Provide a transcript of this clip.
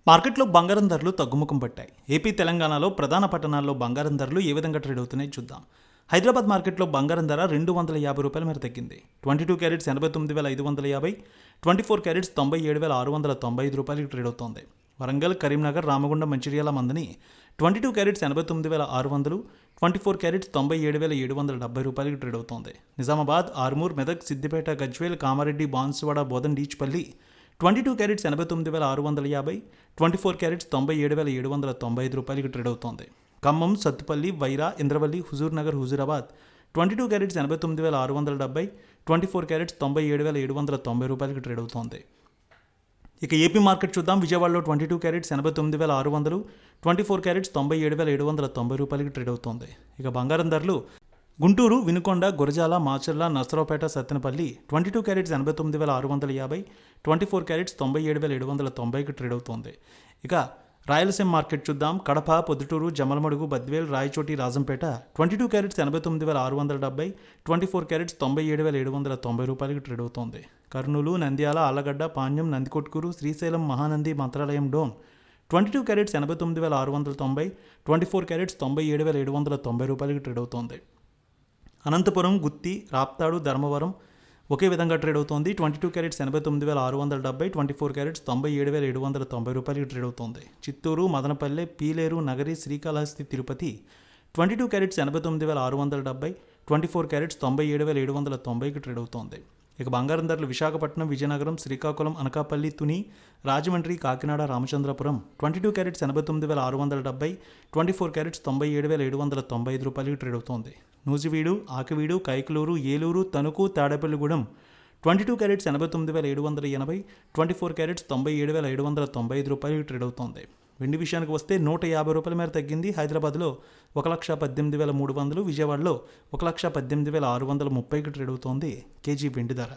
మార్కెట్లో బంగారం ధరలు తగ్గుముఖం పట్టాయి. ఏపీ, తెలంగాణలో ప్రధాన పట్టణాల్లో బంగారం ధరలు ఏ విధంగా ట్రేడ్ అవుతున్నాయో చూద్దాం. హైదరాబాద్ మార్కెట్లో బంగారం ధర ₹250 మేర తగ్గింది. 22 క్యారెట్స్ 89,550, 24 క్యారెట్స్ ₹97,695 ట్రేడ్ అవుతోంది. వరంగల్, కరీంనగర్, రామగుండం, మంచిర్యాల మందని 22 క్యారెట్స్ 89,600, 24 క్యారెట్స్ ₹97,770 ట్రేడ్ అవుతోంది. Nizamabad, Armoor, Medak, Siddipet, Gajwel, Kamareddy, Banswada, Bodhan, Dichpally 22 carats 89,650, 24 carats ₹97,795 trade అవుతోంది. Khammam, Sathupalli, Wyra, Indravelli, Huzurnagar, Huzurabad 22 carats 89,670, 24 carats ₹97,790 trade అవుతోంది. ఇక ఏపీ మార్కెట్ చూద్దాం. విజయవాడలో 22 క్యారెట్స్ 89,600, 24 క్యారెట్స్ ₹97,790 ట్రేడ్ అవుతోంది. ఇక బంగారం ధరలు Guntur, Vinukonda, Gurazala, Macherla, Narasaraopet, Sattenapalli 22 carats 89,650, 24 carats ₹97,790 trade అవుతోంది. ఇక రాయలసీమ మార్కెట్ చూద్దాం. Kadapa, Proddatur, Jammalamadugu, Badvel, Rayachoti, Rajampet 22 carats 89,670, 24 carats ₹97,790 trade అవుతోంది. Kurnool, Nandyal, Allagadda, Panyam, Nandikotkur, Srisailam, Mahanandi, Mantralayam, Dhone 22 carats 89,690, 24 carats ₹97,790 trade అవుతోంది. అనంతపురం, గుత్తి, రాప్తాడు, ధర్మవరం ఒకే విధంగా ట్రేడ్ అవుతోంది. 22 క్యారెట్స్ 89,670, 24 క్యారెట్స్ ₹97,790 ట్రేడ్ అవుతోంది. Chittoor, Madanapalle, Pileru, Nagari, Srikalahasti, Tirupati 22 carats 89,670, 24 carats ₹97,790 trade అవుతోంది. ఇక బంగారం ధరలు Visakhapatnam, Vizianagaram, Srikakulam, Anakapalli, Tuni, Rajahmundry, Kakinada, Ramachandrapuram 22 carats 89,670, 24 carats ₹97,795 trade అవుతోంది. Nuzvid, Akividu, Kaikaluru, Eluru, Tanuku, Tadepalligudem 22 carats 89,780, 24 carats ₹97,795 trade అవుతోంది. వెండి విషయానికి వస్తే ₹150 మేర తగ్గింది. హైదరాబాద్లో 1,18,300, విజయవాడలో 1,18,630 ట్రేడ్ అవుతోంది కేజీ వెండి ధర.